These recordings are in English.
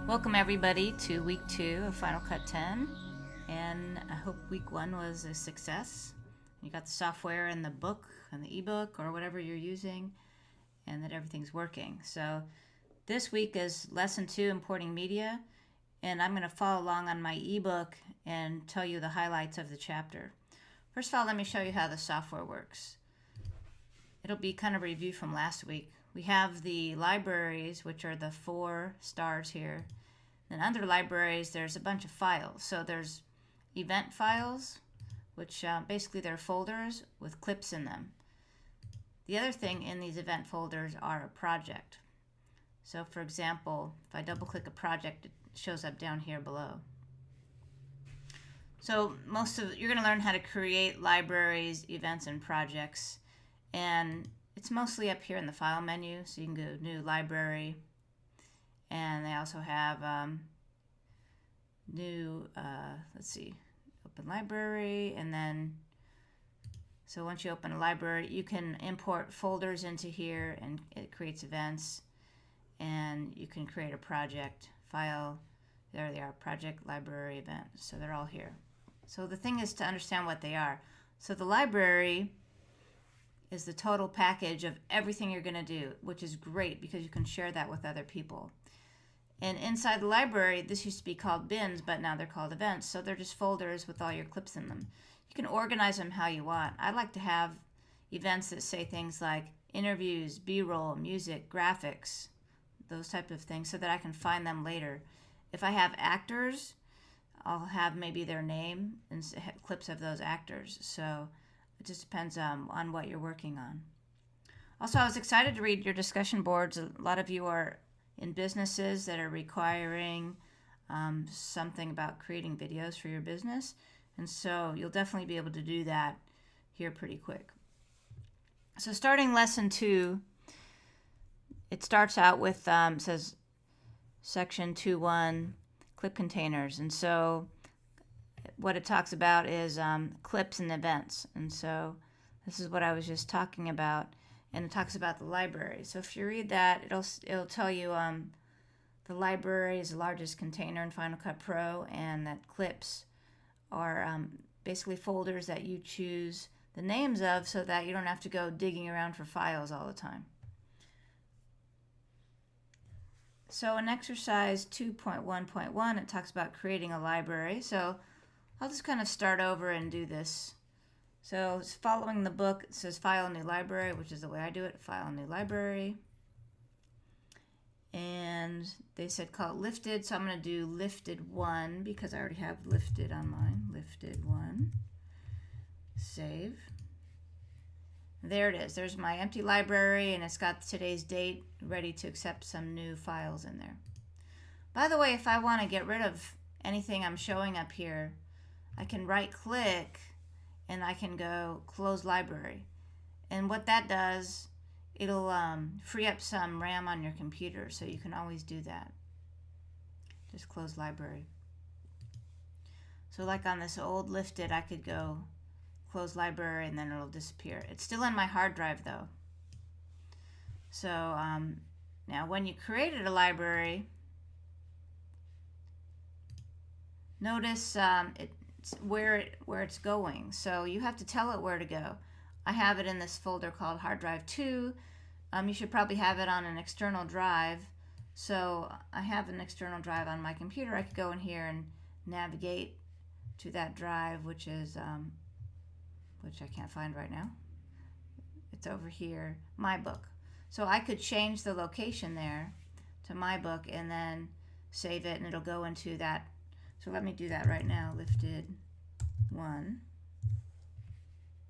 Welcome everybody to week 2 of Final Cut 10, and I hope week 1 was a success. You got the software and the book and the ebook or whatever you're using, and that everything's working. So this week is lesson 2, importing media, and I'm going to follow along on my ebook and tell you the highlights of the chapter. First of all, let me show you how the software works. It'll be kind of a review from last week. We have the libraries, which are the 4 stars here. Then under libraries, there's a bunch of files. So there's event files, which basically they're folders with clips in them. The other thing in these event folders are a project. So for example, if I double click a project, it shows up down here below. So you're going to learn how to create libraries, events, and projects. And it's mostly up here in the file menu, so you can go new library, and they also have open library, and then so once you open a library, you can import folders into here, and it creates events, and you can create a project file. There they are, project, library, event. So they're all here. So the thing is to understand what they are. So the library is the total package of everything you're going to do, which is great because you can share that with other people. And inside the library, this used to be called bins, but now they're called events. So they're just folders with all your clips in them. You can organize them how you want. I like to have events that say things like interviews, B-roll, music, graphics, those type of things, so that I can find them later. If I have actors, I'll have maybe their name and clips of those actors. So it just depends on what you're working on. Also, I was excited to read your discussion boards. A lot of you are in businesses that are requiring something about creating videos for your business. And so you'll definitely be able to do that here pretty quick. So starting lesson 2, it starts out with, says section 2.1, clip containers. And so what it talks about is clips and events. And so this is what I was just talking about. And it talks about the library. So if you read that, it'll tell you the library is the largest container in Final Cut Pro, and that clips are basically folders that you choose the names of so that you don't have to go digging around for files all the time. So in exercise 2.1.1, it talks about creating a library. So I'll just kind of start over and do this. So it's following the book. It says file a new library, which is the way I do it. File a new library. And they said call it lifted. So I'm going to do lifted 1 because I already have lifted on mine. Lifted 1. Save. There it is. There's my empty library, and it's got today's date ready to accept some new files in there. By the way, if I want to get rid of anything I'm showing up here, I can right click and I can go close library. And what that does, it'll free up some RAM on your computer, so you can always do that. Just close library. So like on this old lifted, I could go close library and then it'll disappear. It's still in my hard drive though. So now when you created a library, notice where it's going. So you have to tell it where to go. I have it in this folder called hard drive 2. You should probably have it on an external drive. So I have an external drive on my computer. I could go in here and navigate to that drive, which is which I can't find right now. It's over here, my book. So I could change the location there to my book and then save it, and it'll go into that. So let me do that right now. Lifted 1,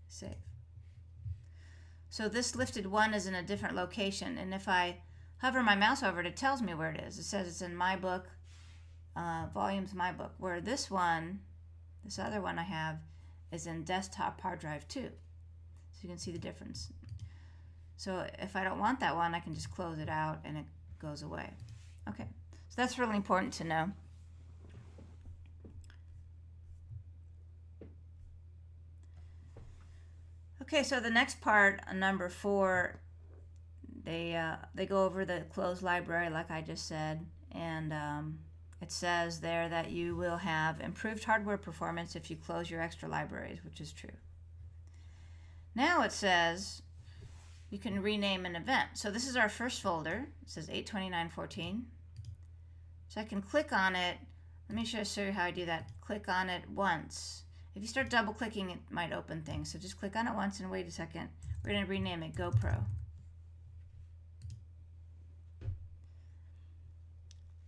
save. So this lifted 1 is in a different location, and if I hover my mouse over it, it tells me where it is. It says it's in my book, volumes my book, where this other one I have is in desktop hard drive 2. So you can see the difference. So if I don't want that one, I can just close it out and it goes away. Okay, so that's really important to know. Okay, so the next part, number 4, they go over the closed library like I just said, and it says there that you will have improved hardware performance if you close your extra libraries, which is true. Now it says you can rename an event. So this is our first folder. It says 829.14. So I can click on it. Let me show you how I do that. Click on it once. If you start double clicking, it might open things. So just click on it once and wait a second. We're going to rename it GoPro.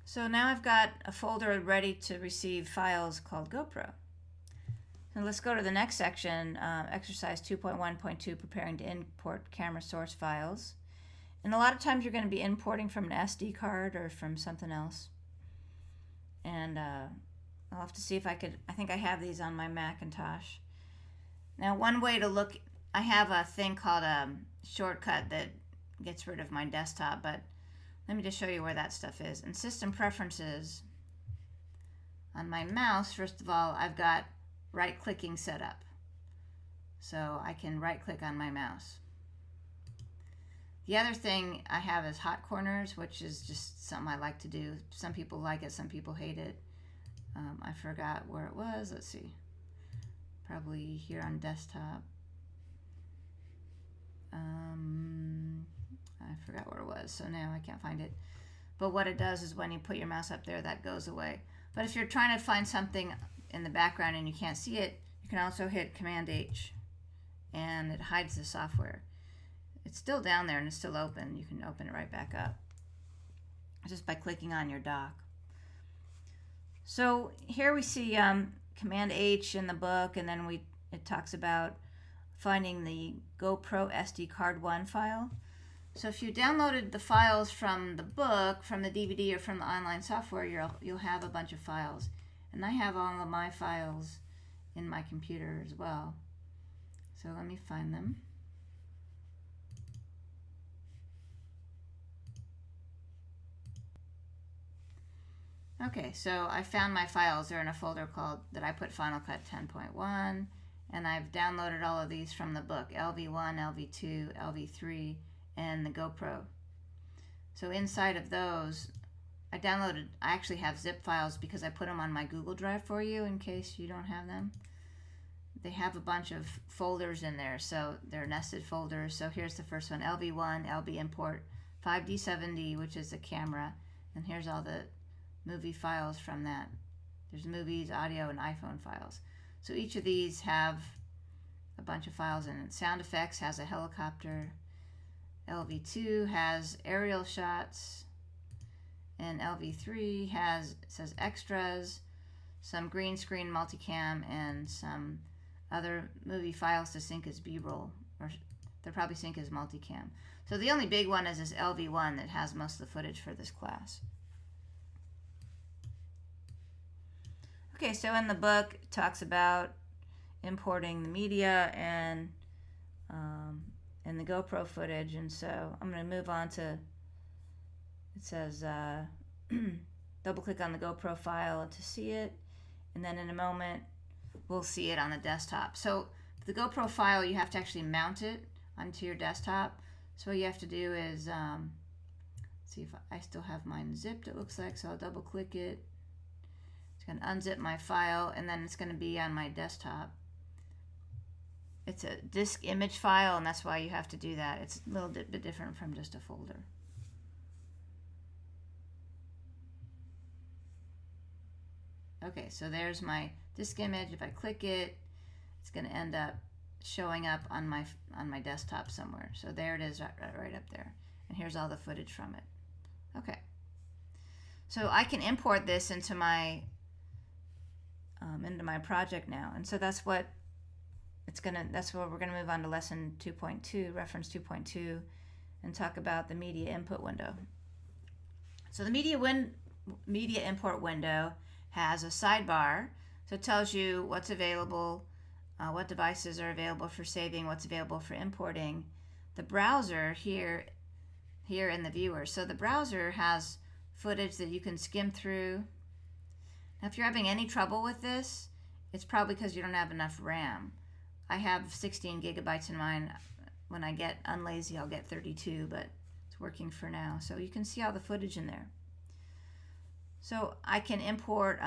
So now I've got a folder ready to receive files called GoPro. So let's go to the next section, exercise 2.1.2, preparing to import camera source files. And a lot of times you're going to be importing from an SD card or from something else. And I'll have to see if I think I have these on my Macintosh. Now one way to look, I have a thing called a shortcut that gets rid of my desktop, but let me just show you where that stuff is. In System Preferences, on my mouse, first of all, I've got right-clicking set up. So I can right-click on my mouse. The other thing I have is hot corners, which is just something I like to do. Some people like it, some people hate it. I forgot where it was. Let's see. Probably here on desktop. I forgot where it was, so now I can't find it. But what it does is when you put your mouse up there, that goes away. But if you're trying to find something in the background and you can't see it, you can also hit Command H and it hides the software. It's still down there and it's still open. You can open it right back up just by clicking on your dock. So here we see Command H in the book, and then it talks about finding the GoPro SD card 1 file. So if you downloaded the files from the book, from the DVD, or from the online software, you'll have a bunch of files. And I have all of my files in my computer as well. So let me find them. Okay, so I found my files. They're in a folder that I put Final Cut 10.1, and I've downloaded all of these from the book, LV1, LV2, LV3, and the GoPro. So inside of those, I actually have zip files because I put them on my Google Drive for you in case you don't have them. They have a bunch of folders in there, so they're nested folders. So here's the first one, LV1, LV import 5D7D, which is the camera, and here's all the movie files from that. There's movies, audio, and iPhone files. So each of these have a bunch of files in it. Sound effects has a helicopter. LV2 has aerial shots. And LV3 says extras, some green screen multicam, and some other movie files to sync as B-roll, or they'll probably sync as multicam. So the only big one is this LV1 that has most of the footage for this class. Okay, so in the book it talks about importing the media and the GoPro footage, and so I'm going to move on to, it says double click on the GoPro file to see it, and then in a moment we'll see it on the desktop. So the GoPro file, you have to actually mount it onto your desktop. So what you have to do is see if I still have mine zipped, it looks like, so I'll double click it. Going to unzip my file, and then it's going to be on my desktop. It's a disk image file, and that's why you have to do that. It's a little bit different from just a folder. Okay, so there's my disk image. If I click it, it's going to end up showing up on my desktop somewhere. So there it is, right up there. And here's all the footage from it. Okay. So I can import this into my project now, and so that's what we're gonna move on to lesson 2.2, reference 2.2, and talk about the media input window. So the media import window has a sidebar, so it tells you what's available, what devices are available for saving, what's available for importing. The browser here in the viewer. So the browser has footage that you can skim through. Now, if you're having any trouble with this, it's probably because you don't have enough RAM. I have 16 gigabytes in mine. When I get unlazy, I'll get 32, but it's working for now. So you can see all the footage in there. So I can import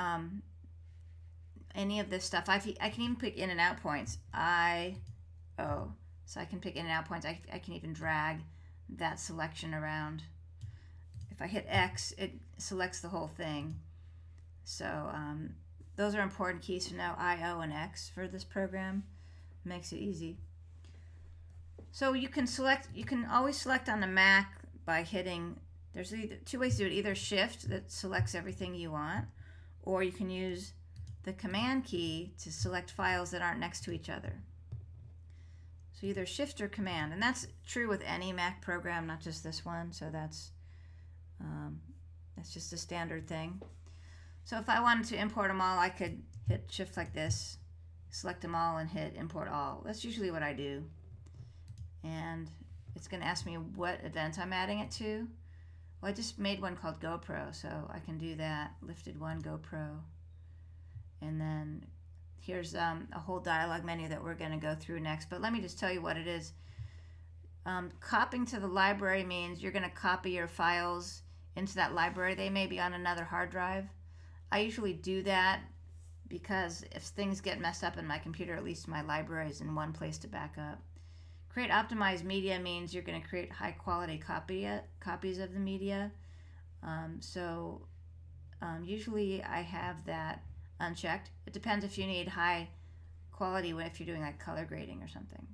any of this stuff. I can even pick in and out points. So I can pick in and out points. I can even drag that selection around. If I hit X, it selects the whole thing. So those are important keys to know, I, O, and X for this program. Makes it easy. So you can always select on the Mac by hitting, there's either two ways to do it, either Shift that selects everything you want, or you can use the Command key to select files that aren't next to each other. So either Shift or Command, and that's true with any Mac program, not just this one. So that's just a standard thing. So if I wanted to import them all, I could hit Shift like this, select them all, and hit Import All. That's usually what I do. And it's going to ask me what event I'm adding it to. Well, I just made one called GoPro, so I can do that. Lifted one GoPro. And then here's a whole dialog menu that we're going to go through next. But let me just tell you what it is. Copying to the library means you're going to copy your files into that library. They may be on another hard drive. I usually do that because if things get messed up in my computer, at least my library is in one place to back up. Create optimized media means you're going to create high quality copies of the media. Usually I have that unchecked. It depends if you need high quality, if you're doing like color grading or something.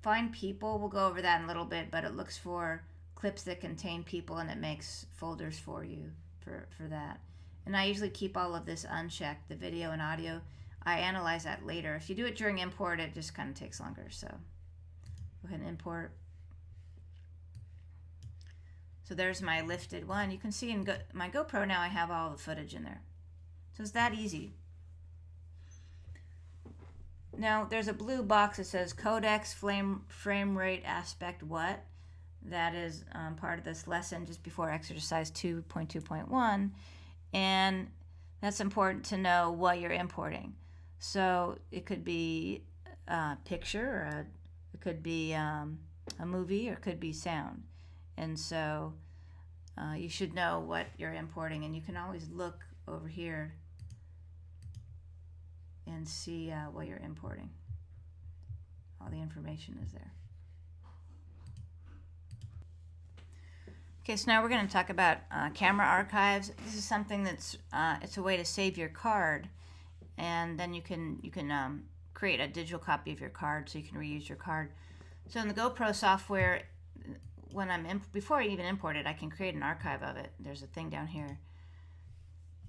Find people, we'll go over that in a little bit, but it looks for clips that contain people and it makes folders for you for that. And I usually keep all of this unchecked, the video and audio. I analyze that later. If you do it during import, it just kind of takes longer. So go ahead and import. So there's my lifted one. You can see in my GoPro now I have all the footage in there. So it's that easy. Now there's a blue box that says codecs, frame rate, aspect what. That is part of this lesson just before exercise 2.2.1. And that's important to know what you're importing. So it could be a picture, or it could be a movie, or it could be sound. And so you should know what you're importing, and you can always look over here and see what you're importing. All the information is there. Okay, so now we're going to talk about camera archives. This is something that's it's a way to save your card, and then you can create a digital copy of your card, so you can reuse your card. So in the GoPro software, before I even import it, I can create an archive of it. There's a thing down here,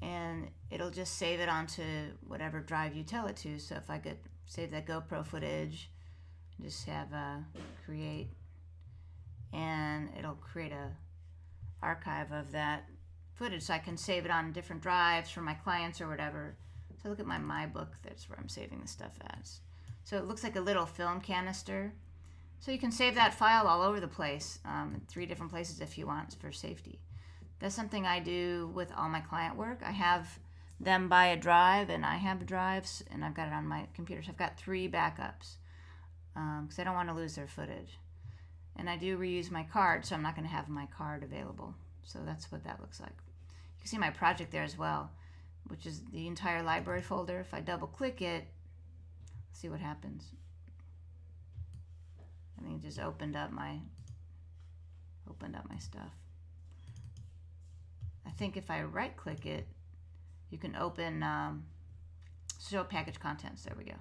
and it'll just save it onto whatever drive you tell it to. So if I could save that GoPro footage, just have create, and it'll create a archive of that footage, so I can save it on different drives for my clients or whatever. So look at my book, that's where I'm saving the stuff as. So it looks like a little film canister. So you can save that file all over the place, 3 different places if you want for safety. That's something I do with all my client work. I have them buy a drive, and I have drives, and I've got it on my computer. So I've got 3 backups because I don't want to lose their footage. And I do reuse my card, so I'm not going to have my card available. So that's what that looks like. You can see my project there as well, which is the entire library folder. If I double click it, see what happens. I think it just opened up my stuff. I think if I right click it, you can open show package contents. There we go.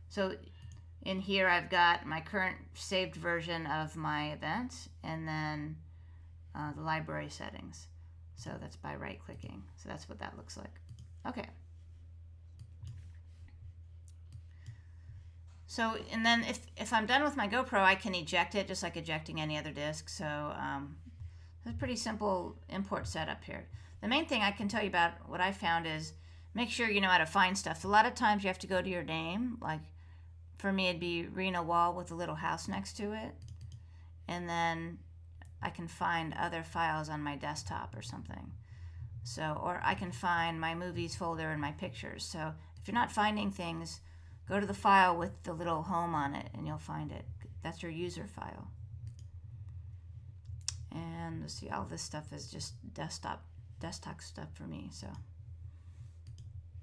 So in here I've got my current saved version of my event, and then the library settings. So that's by right clicking. So that's what that looks like. Okay. So, and then if I'm done with my GoPro, I can eject it just like ejecting any other disk. So it's a pretty simple import setup here. The main thing I can tell you about what I found is make sure you know how to find stuff. A lot of times you have to go to your name. Like for me, it'd be Rena Wall with a little house next to it. And then I can find other files on my desktop or something. So, or I can find my movies folder and my pictures. So if you're not finding things, go to the file with the little home on it and you'll find it. That's your user file. And let's see, all this stuff is just desktop desktop stuff for me. So,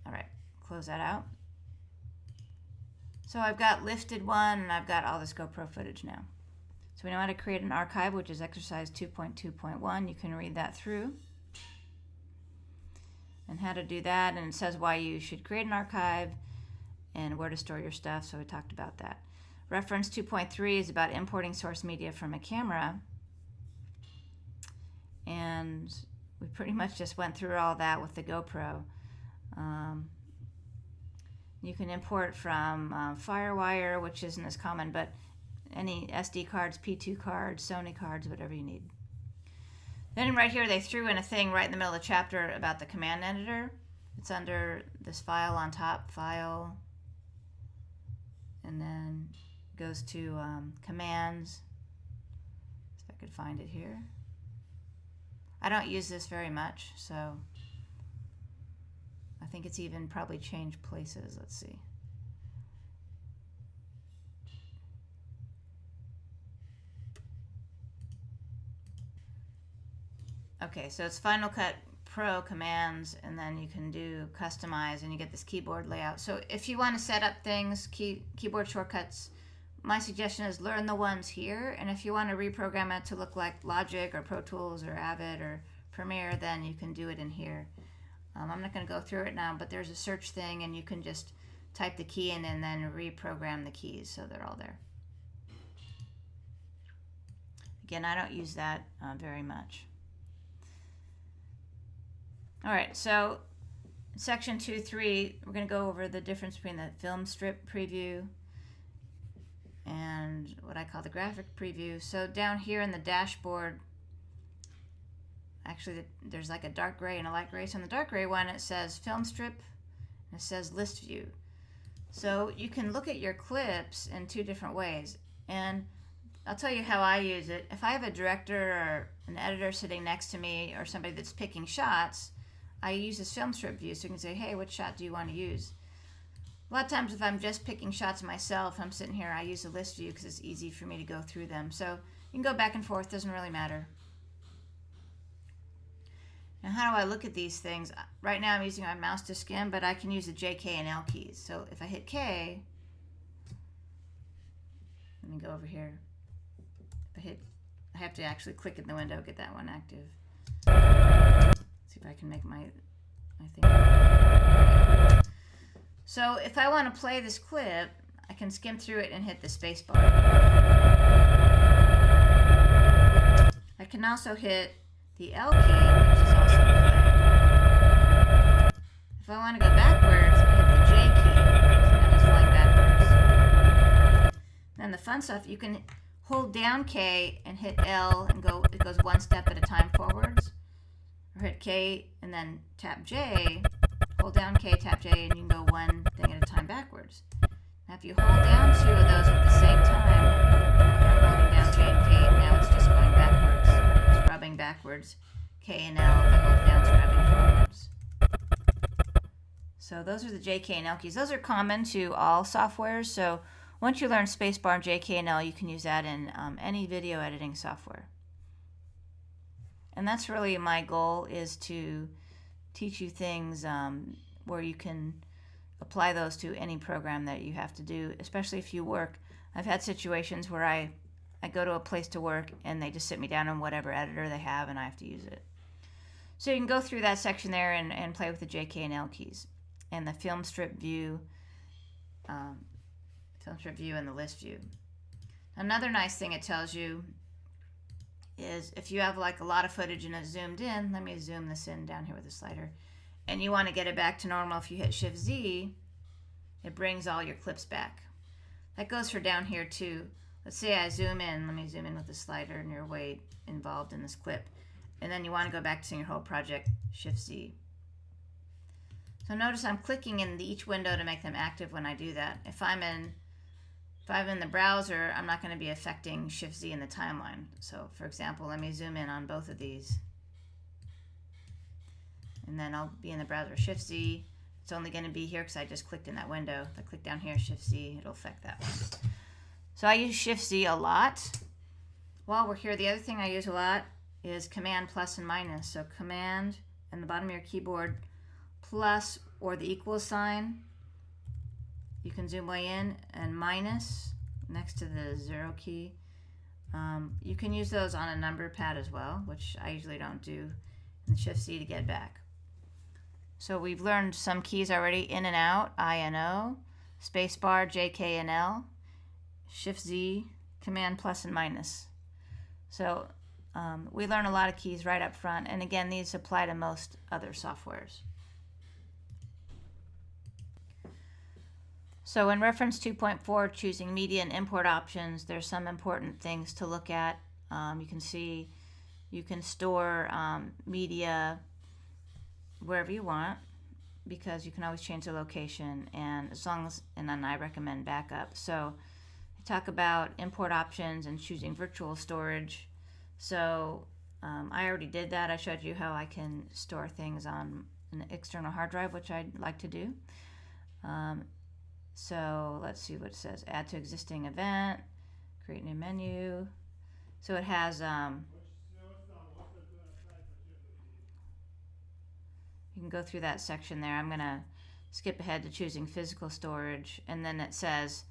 all right, close that out. So I've got lifted one, and I've got all this GoPro footage now. So we know how to create an archive, which is exercise 2.2.1. You can read that through. And how to do that, and it says why you should create an archive and where to store your stuff, so we talked about that. Reference 2.3 is about importing source media from a camera. And we pretty much just went through all that with the GoPro. You can import from Firewire, which isn't as common, but any SD cards, P2 cards, Sony cards, whatever you need. Then right here they threw in a thing right in the middle of the chapter about the command editor. It's under this file on top, file, and then goes to commands. If I could find it here. I don't use this very much, so I think it's even probably changed places. Let's see. Okay, so it's Final Cut Pro commands, and then you can do customize, and you get this keyboard layout. So if you want to set up things, keyboard shortcuts, my suggestion is learn the ones here, and if you want to reprogram it to look like Logic or Pro Tools or Avid or Premiere, then you can do it in here. I'm not going to go through it now, but there's a search thing, and you can just type the key in and then reprogram the keys so they're all there. Again, I don't use that very much. All right, so section 2.3, we're going to go over the difference between the film strip preview and what I call the graphic preview. So down here in the dashboard, actually there's like a dark gray and a light gray. So in the dark gray one, it says film strip and it says list view. So you can look at your clips in two different ways. And I'll tell you how I use it. If I have a director or an editor sitting next to me or somebody that's picking shots, I use this film strip view so you can say, hey, what shot do you want to use? A lot of times if I'm just picking shots myself, I'm sitting here, I use a list view because it's easy for me to go through them. So you can go back and forth, doesn't really matter. Now how do I look at these things? Right now I'm using my mouse to skim, but I can use the J, K, and L keys. So if I hit K, let me go over here. If I have to actually click in the window, get that one active. See if I can make my thing. Okay. So if I want to play this clip, I can skim through it and hit the space bar. I can also hit the L key, which is also play. If I want to go backwards, I hit the J key, so now it's flying backwards. Then the fun stuff, you can hold down K and hit L and go. It goes one step at a time forwards. Or hit K and then tap J, hold down K, tap J, and you can go one thing at a time backwards. Now if you hold down two of those at the same time, I'm holding down J and K, and now it's just going backwards, scrubbing backwards. K and L, if I hold down, scrubbing forwards. So those are the J, K, and L keys. Those are common to all softwares, so once you learn spacebar and J, K, and L, you can use that in any video editing software. And that's really my goal, is to teach you things where you can apply those to any program that you have to do, especially if you work. I've had situations where I go to a place to work and they just sit me down on whatever editor they have and I have to use it. So you can go through that section there and play with the J, K, and L keys and the film strip view, and the list view. Another nice thing it tells you is if you have like a lot of footage and it's zoomed in, let me zoom this in down here with the slider, and you want to get it back to normal, if you hit Shift Z, it brings all your clips back. That goes for down here too. Let's say I zoom in, let me zoom in with the slider and you're way involved in this clip, and then you want to go back to seeing your whole project, Shift Z. So notice I'm clicking in each window to make them active when I do that. If I'm in the browser, I'm not going to be affecting Shift Z in the timeline. So for example, let me zoom in on both of these. And then I'll be in the browser, Shift Z. It's only going to be here because I just clicked in that window. If I click down here, Shift Z, it'll affect that one. So I use Shift Z a lot. While we're here, the other thing I use a lot is Command plus and minus. So Command in the bottom of your keyboard plus or the equal sign. You can zoom way in, and minus next to the 0 key. You can use those on a number pad as well, which I usually don't do, and Shift C to get back. So we've learned some keys already: in and out, I and O, space bar, J, K, and L, Shift Z, Command plus and minus. So we learn a lot of keys right up front, and again, these apply to most other softwares. So in reference 2.4, choosing media and import options, there's some important things to look at. You can see you can store media wherever you want, because you can always change the location, and as long as, and then I recommend backup. So I talk about import options and choosing virtual storage. So I already did that. I showed you how I can store things on an external hard drive, which I'd like to do. So let's see what it says. Add to existing event, create new menu. So it has, you can go through that section there. I'm going to skip ahead to choosing physical storage, and then it says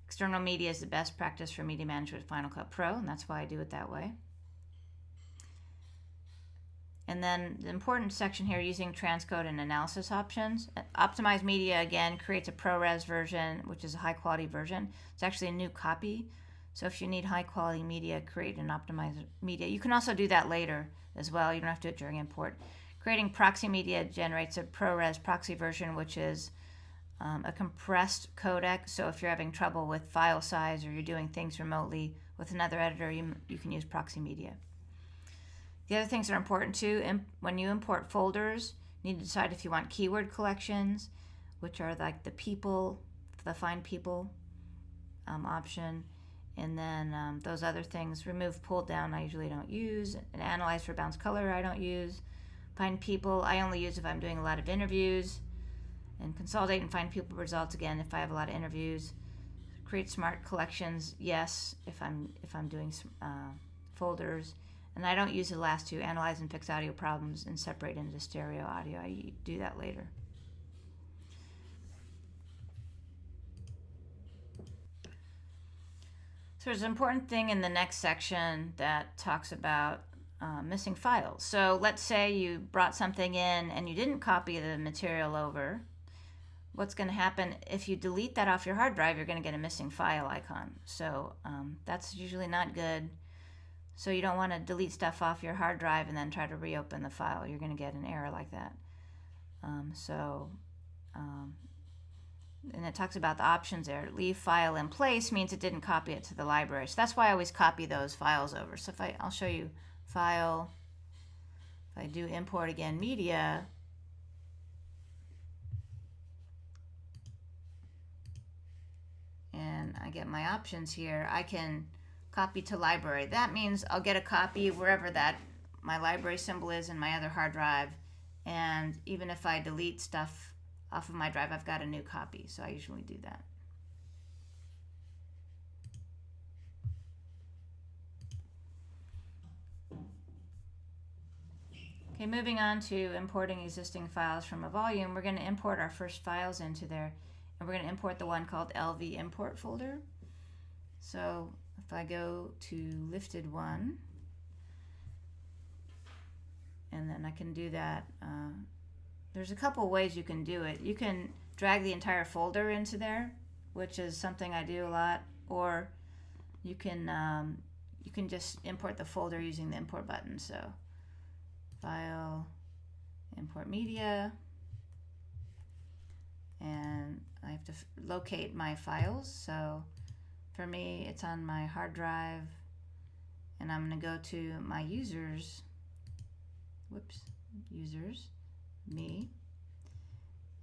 external media is the best practice for media management with Final Cut Pro, and that's why I do it that way. And then the important section here, using transcode and analysis options. Optimize media, again, creates a ProRes version, which is a high quality version. It's actually a new copy. So if you need high quality media, create an optimized media. You can also do that later as well. You don't have to do it during import. Creating proxy media generates a ProRes proxy version, which is a compressed codec. So if you're having trouble with file size, or you're doing things remotely with another editor, you can use proxy media. The other things that are important too, when you import folders, you need to decide if you want keyword collections, which are like the people, the find people option, and then those other things. Remove pull down, I usually don't use, and analyze for bounce color, I don't use. Find people, I only use if I'm doing a lot of interviews, and consolidate and find people results, again, if I have a lot of interviews. Create smart collections, yes, if I'm doing folders. And I don't use the last two, analyze and fix audio problems and separate into stereo audio. I do that later. So there's an important thing in the next section that talks about missing files. So let's say you brought something in and you didn't copy the material over. What's going to happen if you delete that off your hard drive? You're going to get a missing file icon. So that's usually not good. So you don't want to delete stuff off your hard drive and then try to reopen the file. You're going to get an error like that. And it talks about the options there. Leave file in place means it didn't copy it to the library. So that's why I always copy those files over. So if I'll show you file. If I do import again media, and I get my options here, I can copy to library. That means I'll get a copy wherever that my library symbol is in my other hard drive, and even if I delete stuff off of my drive, I've got a new copy. So I usually do that. Okay, moving on to importing existing files from a volume. We're going to import our first files into there, and we're going to import the one called LV import folder. So if I go to lifted one, and then I can do that. There's a couple ways you can do it. You can drag the entire folder into there, which is something I do a lot, or you can just import the folder using the import button. So file, import media, and I have to locate my files. So for me, it's on my hard drive, and I'm going to go to my users, users, me,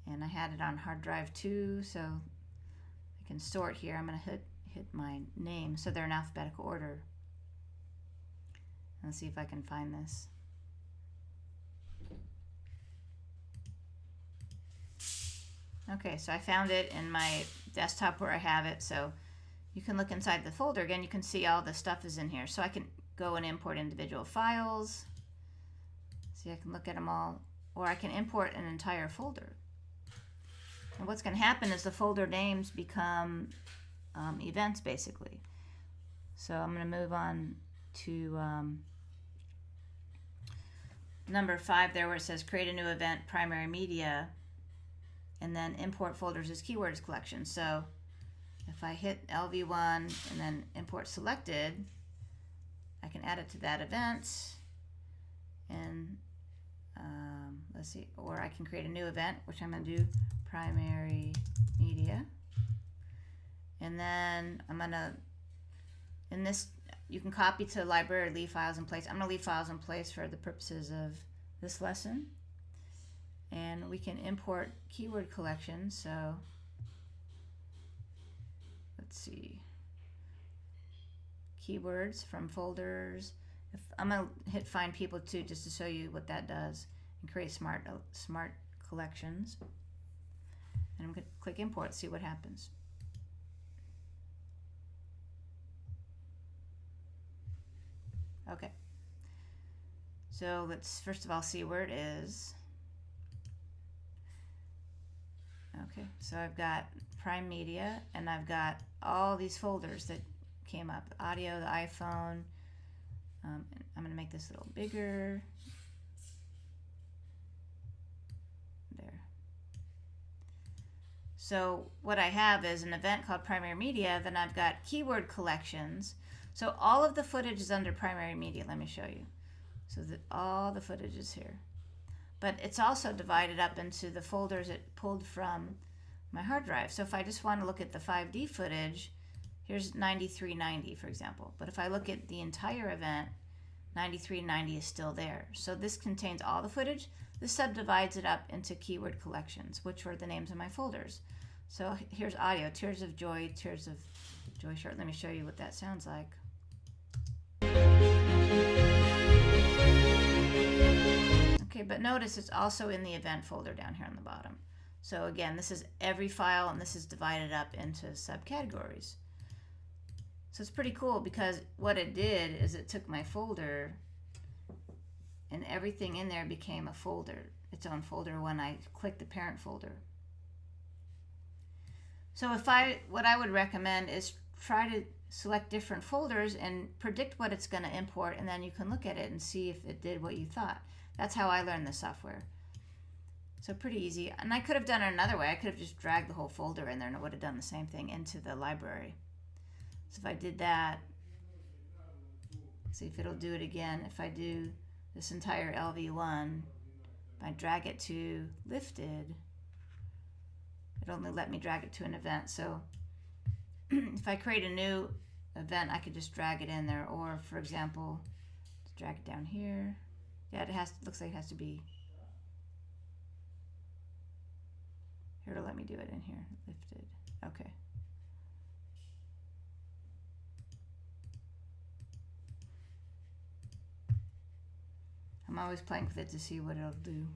and I had it on hard drive 2, so I can sort here. I'm going to hit my name, so they're in alphabetical order. Let's see if I can find this. Okay, so I found it in my desktop where I have it. So you can look inside the folder again. You can see all the stuff is in here. So I can go and import individual files. See, I can look at them all, or I can import an entire folder. And what's going to happen is the folder names become events, basically. So I'm going to move on to number 5 there, where it says create a new event, primary media, and then import folders as keywords collection. So if I hit LV1 and then import selected, I can add it to that event, and let's see, or I can create a new event, which I'm going to do primary media, and then I'm going to, in this, you can copy to the library, leave files in place. I'm going to leave files in place for the purposes of this lesson, and we can import keyword collections. So let's see, keywords from folders. I'm going to hit find people too, just to show you what that does, and create smart collections. And I'm going to click import, see what happens. Okay, so let's first of all see where it is. Okay, so I've got Prime Media, and I've got all these folders that came up: the audio, the iPhone. I'm going to make this a little bigger. There. So what I have is an event called Primary Media, then I've got keyword collections. So all of the footage is under primary media. Let me show you. So that all the footage is here. But it's also divided up into the folders it pulled from my hard drive. So if I just want to look at the 5D footage, here's 9390, for example. But if I look at the entire event, 9390 is still there. So this contains all the footage. This subdivides it up into keyword collections, which were the names of my folders. So here's audio, Tears of Joy, Tears of Joy short. Let me show you what that sounds like. Okay, but notice it's also in the event folder down here on the bottom. So again, this is every file, and this is divided up into subcategories. So it's pretty cool, because what it did is it took my folder and everything in there became a folder, its own folder, when I click the parent folder. So what I would recommend is try to select different folders and predict what it's going to import, and then you can look at it and see if it did what you thought. That's how I learned the software. So pretty easy. And I could have done it another way. I could have just dragged the whole folder in there, and it would have done the same thing into the library. So if I did that, see if it'll do it again. If I do this entire LV1, if I drag it to lifted, it only let me drag it to an event. So if I create a new event, I could just drag it in there, or for example, drag it down here. Yeah, looks like it has to be here to let me do it in here. Lifted. Okay. I'm always playing with it to see what it'll do.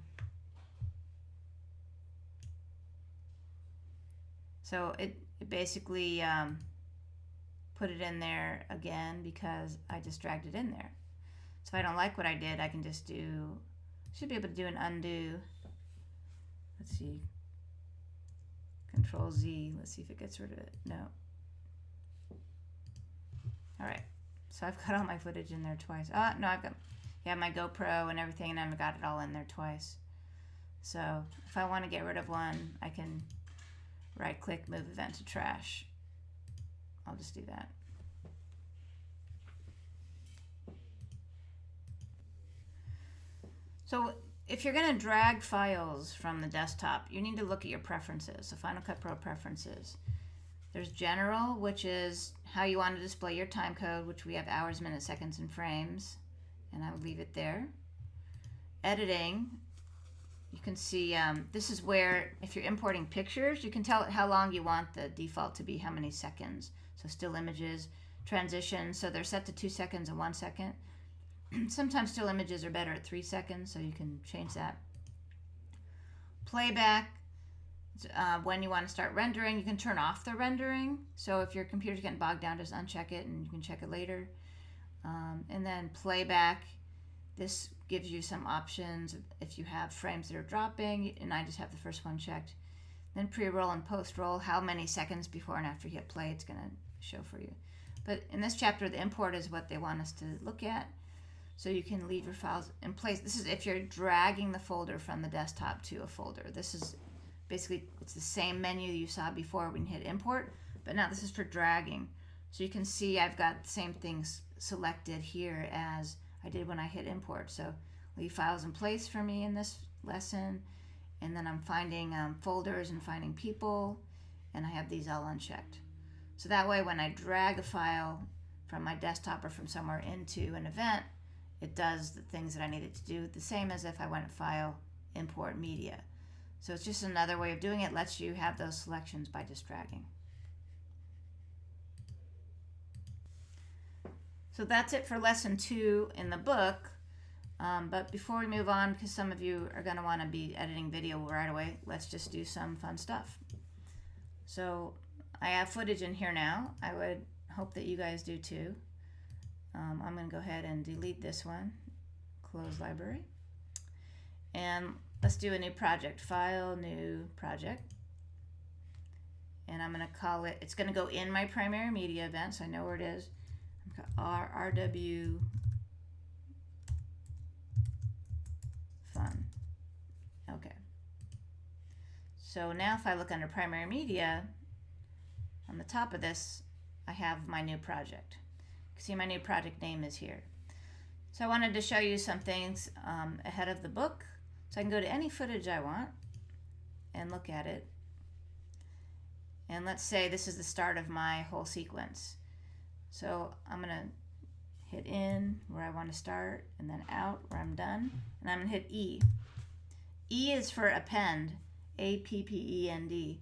So it basically put it in there again because I just dragged it in there. So if I don't like what I did, I can just should be able to do an undo. Let's see, Control Z, let's see if it gets rid of it. No. All right, so I've got all my footage in there twice. No, I've got, yeah, my GoPro and everything, and I've got it all in there twice. So if I want to get rid of one, I can right click, move event to trash. I'll just do that. So if you're going to drag files from the desktop, you need to look at your preferences. So Final Cut Pro preferences. There's general, which is how you want to display your time code, which we have hours, minutes, seconds, and frames. And I would leave it there. Editing, you can see this is where if you're importing pictures, you can tell it how long you want the default to be, how many seconds. So still images, transitions, so they're set to 2 seconds and 1 second. Sometimes still images are better at 3 seconds, so you can change that. Playback, when you want to start rendering, you can turn off the rendering. So if your computer's getting bogged down, just uncheck it and you can check it later. And then playback This gives you some options if you have frames that are dropping, and I just have the first one checked. Then pre-roll and post-roll, how many seconds before and after you hit play, it's going to show for you. But in this chapter, the import is what they want us to look at. So you can leave your files in place. This is if you're dragging the folder from the desktop to a folder. This is basically, it's the same menu you saw before when you hit import, but now this is for dragging. So you can see I've got the same things selected here as I did when I hit import. So leave files in place for me in this lesson. And then I'm finding folders and finding people, and I have these all unchecked. So that way when I drag a file from my desktop or from somewhere into an event, it does the things that I need it to do, the same as if I went to File, Import Media. So it's just another way of doing it. Lets you have those selections by just dragging. So that's it for lesson 2 in the book. But before we move on, because some of you are going to want to be editing video right away, let's just do some fun stuff. So I have footage in here now. I would hope that you guys do too. I'm going to go ahead and delete this one, close library, and let's do a new project. File, new project, and I'm going to call it, it's going to go in my primary media event, so I know where it is. RW Fun. Okay. So now if I look under primary media, on the top of this, I have my new project. You can see my new project name is here. So I wanted to show you some things ahead of the book. So I can go to any footage I want and look at it. And let's say this is the start of my whole sequence. So I'm going to hit in where I want to start, and then out where I'm done. And I'm going to hit E. E is for append, A-P-P-E-N-D.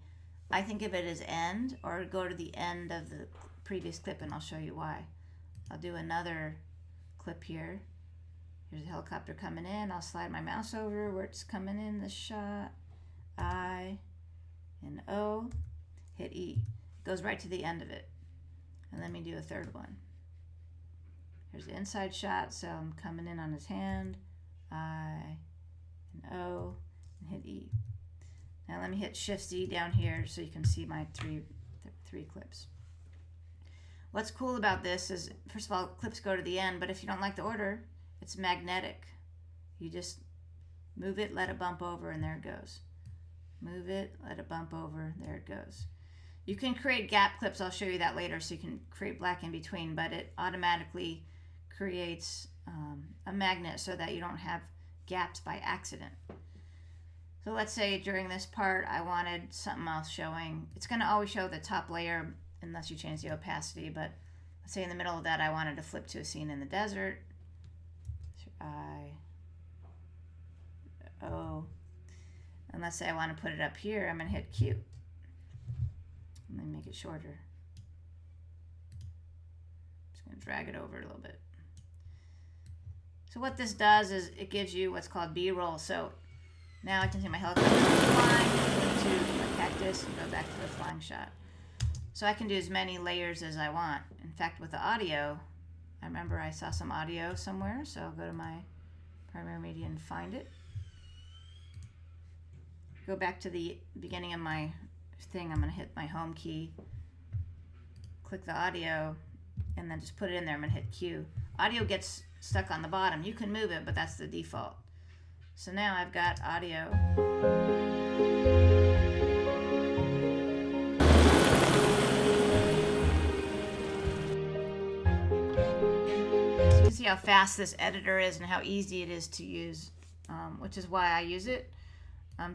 I think of it as end, or go to the end of the previous clip, and I'll show you why. I'll do another clip here. Here's a helicopter coming in. I'll slide my mouse over where it's coming in the shot. I and O. Hit E. It goes right to the end of it. And let me do a third one. Here's the inside shot, so I'm coming in on his hand. I and O and hit E. Now let me hit Shift-Z down here so you can see my three clips. What's cool about this is, first of all, clips go to the end, but if you don't like the order, it's magnetic. You just move it, let it bump over, and there it goes. Move it, let it bump over, there it goes. You can create gap clips, I'll show you that later, so you can create black in between, but it automatically creates a magnet so that you don't have gaps by accident. So let's say during this part I wanted something else showing. It's going to always show the top layer unless you change the opacity, but let's say in the middle of that I wanted to flip to a scene in the desert. I, O, and let's say I want to put it up here, I'm going to hit Q. Let me make it shorter. Just going to drag it over a little bit. So what this does is it gives you what's called B-roll. So now I can see my helicopter flying to a cactus and go back to the flying shot. So I can do as many layers as I want. In fact, with the audio, I remember I saw some audio somewhere, so I'll go to my primary media and find it. Go back to the beginning of my thing. I'm going to hit my home key, click the audio, and then just put it in there. I'm going to hit Q. Audio gets stuck on the bottom. You can move it, but that's the default. So now I've got audio. So you can see how fast this editor is and how easy it is to use, which is why I use it.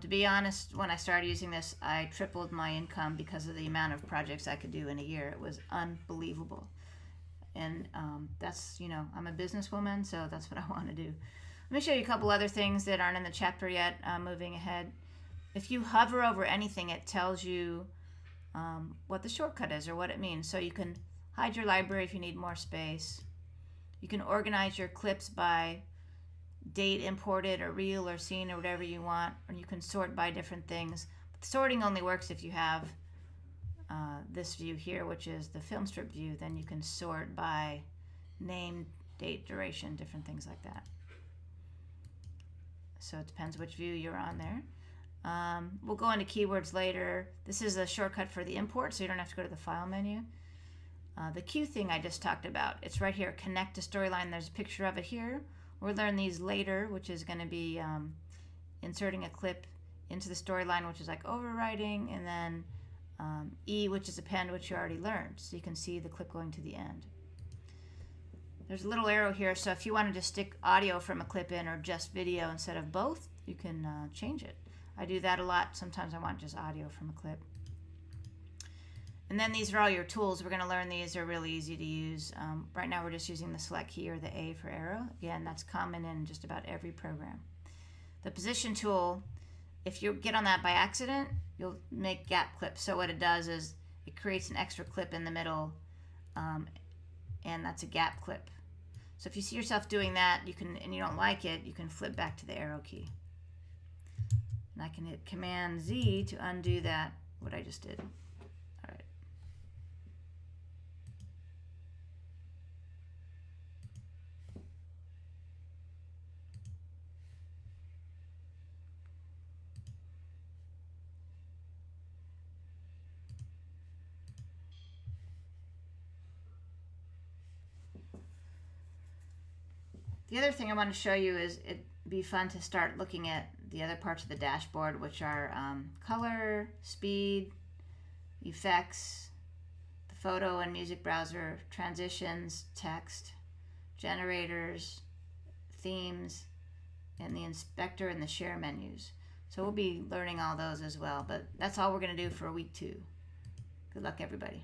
To be honest, when I started using this, I tripled my income because of the amount of projects I could do in a year. It was unbelievable. And that's, you know, I'm a businesswoman, so that's what I want to do. Let me show you a couple other things that aren't in the chapter yet, moving ahead. If you hover over anything, it tells you what the shortcut is or what it means. So you can hide your library if you need more space. You can organize your clips by date imported or reel or scene or whatever you want, or you can sort by different things. But the sorting only works if you have this view here, which is the film strip view. Then you can sort by name, date, duration, different things like that. so it depends which view you're on there. We'll go into keywords later. This is a shortcut for the import, so you don't have to go to the file menu. The Q thing I just talked about, it's right here, connect to storyline. There's a picture of it here. We'll learn these later, which is going to be inserting a clip into the storyline, which is like overwriting, and then E, which is append, which you already learned. So you can see the clip going to the end. There's a little arrow here, so if you wanted to stick audio from a clip in or just video instead of both, you can change it. I do that a lot. Sometimes I want just audio from a clip. And then these are all your tools. We're going to learn these. They're really easy to use. Right now we're just using the select key or the A for arrow. Again, that's common in just about every program. The position tool, if you get on that by accident, you'll make gap clips. So what it does is it creates an extra clip in the middle, and that's a gap clip. So if you see yourself doing that, you can, and you don't like it, you can flip back to the arrow key. And I can hit Command Z to undo that, what I just did. All right. The other thing I want to show you is it'd be fun to start looking at the other parts of the dashboard, which are color, speed, effects, the photo and music browser, transitions, text, generators, themes, and the inspector and the share menus. So we'll be learning all those as well, but that's all we're going to do for week 2. Good luck, everybody.